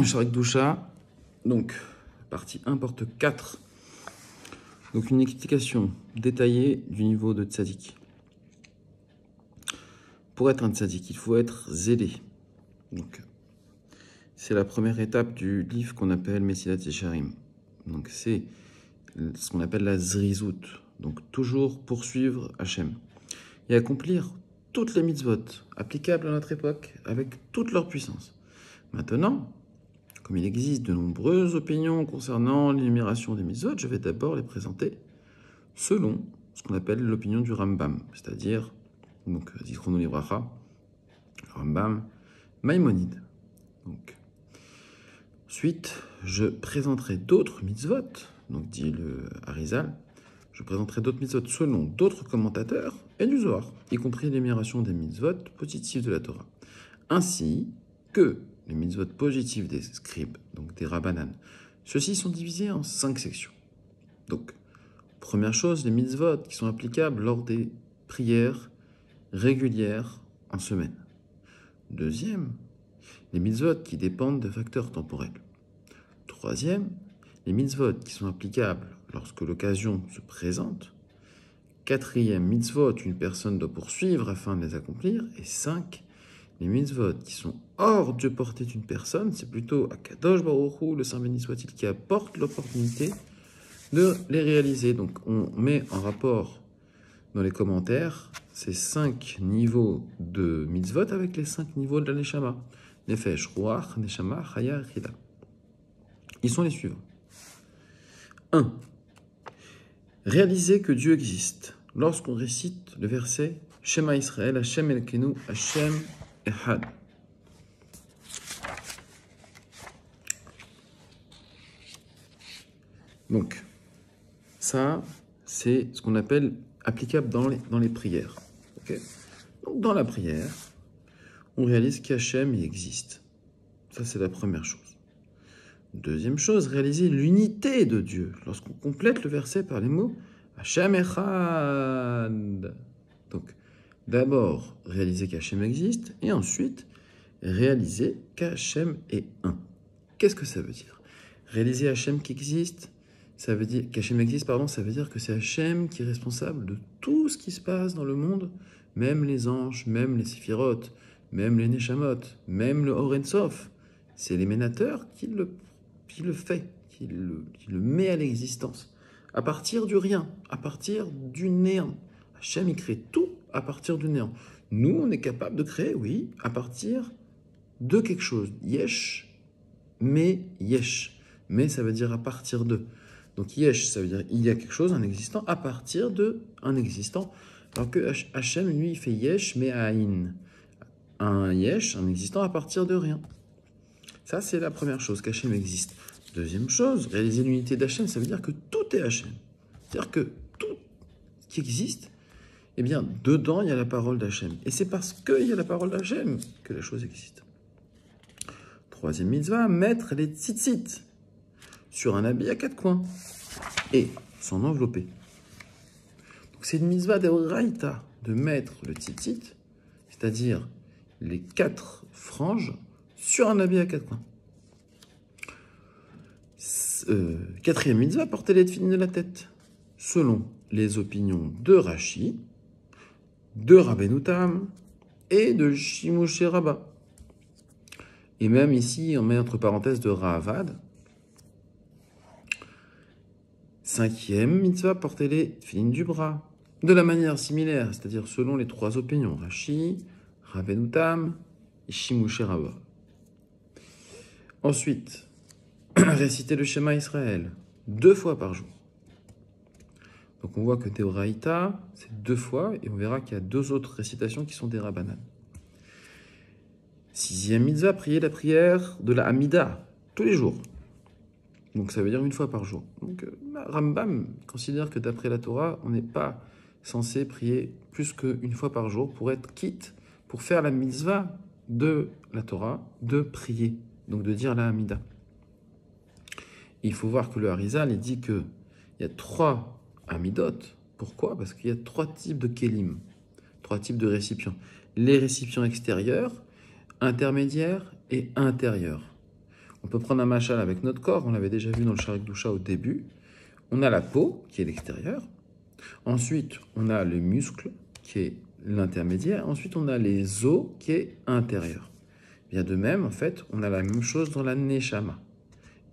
Sharik Doucha. Donc, partie 1 porte 4. Donc, une explication détaillée du niveau de tzaddik. Pour être un tzaddik, il faut être zélé. Donc, c'est la première étape du livre qu'on appelle Mesilat Yesharim. Donc, c'est ce qu'on appelle la zrizout. Donc, toujours poursuivre Hachem. Et accomplir toutes les mitzvot applicables à notre époque avec toute leur puissance. Maintenant, comme il existe de nombreuses opinions concernant l'énumération des mitzvot, je vais d'abord les présenter selon ce qu'on appelle l'opinion du Rambam, c'est-à-dire, donc, Zichrono Livracha, Rambam, Maïmonide. Donc, ensuite, je présenterai d'autres mitzvot, donc dit le Harizal, je présenterai d'autres mitzvot selon d'autres commentateurs et du Zohar, y compris l'énumération des mitzvot positives de la Torah, ainsi que les mitzvot positifs des scribes, donc des rabbanan. Ceux-ci sont divisés en 5 sections. Donc, première chose, les mitzvot qui sont applicables lors des prières régulières en semaine. Deuxième, les mitzvot qui dépendent de facteurs temporels. Troisième, les mitzvot qui sont applicables lorsque l'occasion se présente. Quatrième, mitzvot une personne doit poursuivre afin de les accomplir. Et 5, les mitzvot qui sont hors de portée d'une personne, c'est plutôt Akadosh Baruch Hu, le Saint béni soit-il, qui apporte l'opportunité de les réaliser. Donc on met en rapport dans les commentaires ces 5 niveaux de mitzvot avec les 5 niveaux de la Neshama. Nefesh, Ruach, Neshama, Chaya, Chida. Ils sont les suivants. 1. Réaliser que Dieu existe lorsqu'on récite le verset Shema Israël, Hashem Elkenu, Hashem Echad. Donc, ça, c'est ce qu'on appelle applicable dans les prières. Okay. Donc, dans la prière, on réalise qu'Hachem il existe. Ça, c'est la première chose. Deuxième chose, réaliser l'unité de Dieu lorsqu'on complète le verset par les mots Hashem Echad. Donc, d'abord, réaliser qu'Hachem existe et ensuite, réaliser qu'Hachem est un. Qu'est-ce que ça veut dire? Réaliser Hachem qui existe, ça veut dire qu'Hachem existe, ça veut dire que c'est Hachem qui est responsable de tout ce qui se passe dans le monde, même les anges, même les séphirotes, même les neshamot, même le Or Ein Sof. C'est l'éménateur qui le fait, qui le met à l'existence, à partir du rien, à partir du néant. Hachem, il crée tout à partir du néant. Nous, on est capable de créer, oui, à partir de quelque chose. Yesh, mais yesh. Mais ça veut dire à partir de. Donc yesh, ça veut dire il y a quelque chose, un existant, à partir de un existant. Alors que Hachem, lui, il fait yesh, mais aïn. Un yesh, un existant à partir de rien. Ça, c'est la première chose, qu'Hachem existe. Deuxième chose, réaliser l'unité d'Hachem, ça veut dire que tout est Hachem. C'est-à-dire que tout qui existe, eh bien, dedans, il y a la parole d'Hachem. Et c'est parce qu'il y a la parole d'Hachem que la chose existe. Troisième mitzvah, mettre les tzitzit sur un habit à 4 coins et s'en envelopper. Donc, c'est une mitzvah d'Eoraïta de mettre le tzitzit, c'est-à-dire les 4 franges, sur un habit à 4 coins. Quatrième mitzvah, porter les tefilines de la tête, selon les opinions de Rashi, de Rabbeinu Tam et de Shimoshe Rabba. Et même ici, on met entre parenthèses de Rahavad. Cinquième mitzvah, porter les tefilines du bras, de la manière similaire, c'est-à-dire selon les 3 opinions, Rashi, Rabbeinu Tam et Shimoshe Rabba. Ensuite, réciter le Shema Israël 2 fois par jour. Donc on voit que Deoraïta, c'est 2 fois, et on verra qu'il y a 2 autres récitations qui sont des Rabbanan. 6e mitzvah, prier la prière de la Hamida, tous les jours. Donc ça veut dire 1 fois par jour. Donc Rambam considère que d'après la Torah, on n'est pas censé prier plus qu'1 fois par jour pour être quitte, pour faire la mitzvah de la Torah, de prier, donc de dire la Hamida. Il faut voir que le Harizal, il dit qu'il y a 3 Hamidot. Pourquoi? Parce qu'il y a 3 types de kélim, 3 types de récipients. Les récipients extérieurs, intermédiaires et intérieurs. On peut prendre un machal avec notre corps, on l'avait déjà vu dans le Sharik Doucha au début. On a la peau, qui est l'extérieur. Ensuite, on a le muscle, qui est l'intermédiaire. Ensuite, on a les os, qui est intérieur. Bien de même, en fait, on a la même chose dans la neshama.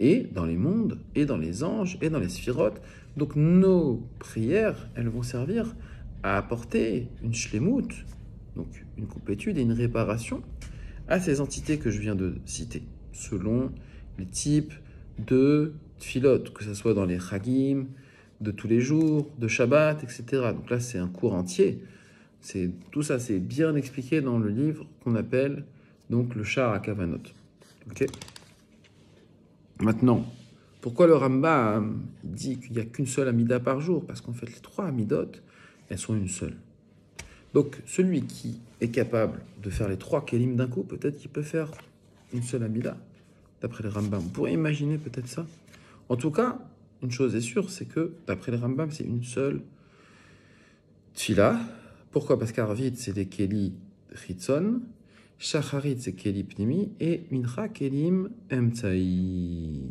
Et dans les mondes, et dans les anges, et dans les sphirotes. Donc nos prières, elles vont servir à apporter une shlemut, donc une complétude et une réparation à ces entités que je viens de citer, selon les types de tfilot, que ce soit dans les chagim, de tous les jours, de Shabbat, etc. Donc là, c'est un cours entier. Tout ça, c'est bien expliqué dans le livre qu'on appelle donc le Sha'ar HaKavanot. Ok. Maintenant, pourquoi le Rambam dit qu'il n'y a qu'une seule Amida par jour? Parce qu'en fait, les 3 Amidot, elles sont une seule. Donc, celui qui est capable de faire les 3 Kélim d'un coup, peut-être qu'il peut faire une seule Amida, d'après le Rambam. On pourrait imaginer peut-être ça. En tout cas, une chose est sûre, c'est que, d'après le Rambam, c'est une seule Tfila. Pourquoi? Parce qu'Arvit, c'est des Kéli Chitzon, Shacharit, c'est Kéli Pnimi, et Mincha, Kélim Emtsaï.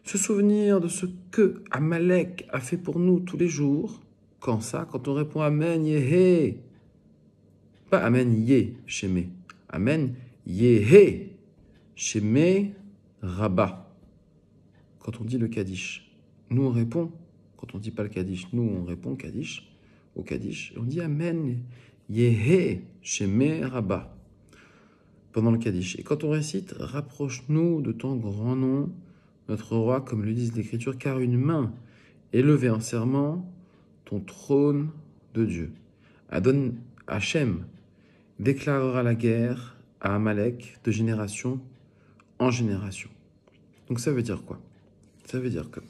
Se souvenir de ce que Amalek a fait pour nous tous les jours. Quand ça? Quand on répond Amen Yehe. Pas Amen Ye, Shemé. Amen Yehe, Shemé Rabba. Quand on dit le Kaddish. Nous on répond, quand on dit pas le Kaddish, nous on répond Kaddish, au Kaddish. Et on dit Amen Yehe, Shemé Rabba. Pendant le Kaddish. Et quand on récite, rapproche-nous de ton grand nom, notre roi, comme le disent l'Écriture, car une main est levée en serment ton trône de Dieu. Adon Hachem déclarera la guerre à Amalek de génération en génération. Donc ça veut dire quoi? Ça veut dire que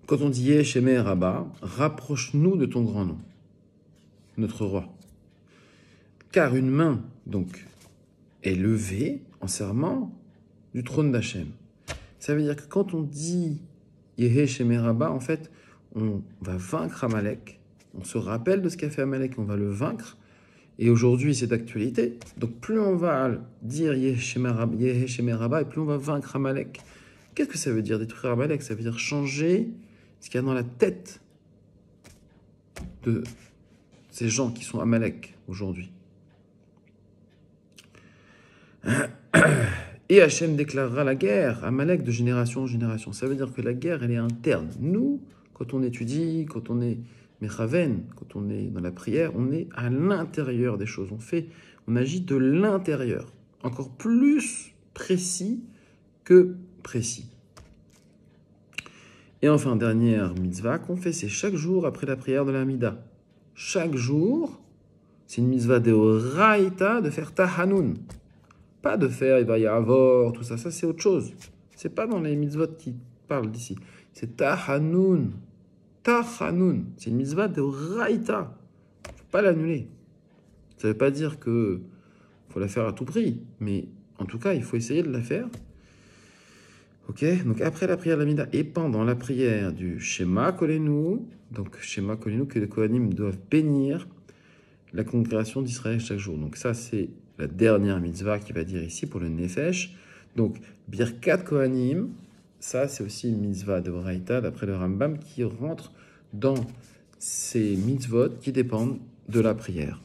quand on dit Yeshemé Rabba, rapproche-nous de ton grand nom, notre roi. Car une main, donc, est levée en serment du trône d'Hachem. Ça veut dire que quand on dit Yeshemé Rabba, en fait, on va vaincre Amalek. On se rappelle de ce qu'a fait Amalek, on va le vaincre. Et aujourd'hui, c'est d'actualité. Donc, plus on va dire Yeshemé Rabba, et plus on va vaincre Amalek. Qu'est-ce que ça veut dire détruire Amalek? Ça veut dire changer ce qu'il y a dans la tête de ces gens qui sont Amalek aujourd'hui. Et Hachem déclarera la guerre à Amalek de génération en génération. Ça veut dire que la guerre, elle est interne. Nous, quand on étudie, quand on est Mechaven, quand on est dans la prière, on est à l'intérieur des choses. On agit de l'intérieur. Encore plus précis que précis. Et enfin, dernière mitzvah qu'on fait, c'est chaque jour après la prière de la Mida. Chaque jour, c'est une mitzvah de Oraïta de faire Tahanun. Pas de faire Ivayavor, tout ça, ça c'est autre chose. C'est pas dans les mitzvot qui parlent d'ici. C'est Tahanun. Tahanun. C'est une mitzvah de Oraïta. Faut pas l'annuler. Ça veut pas dire que faut la faire à tout prix, mais en tout cas, il faut essayer de la faire. Ok, donc après la prière de la Mida et pendant la prière du Shema Kolenu, donc Shema Kolenu que les Kohanim doivent bénir la congrégation d'Israël chaque jour. Donc ça, c'est la dernière mitzvah qui va dire ici pour le Nefesh. Donc Birkat Kohanim, ça c'est aussi une mitzvah de Braïta d'après le Rambam qui rentre dans ces mitzvot qui dépendent de la prière.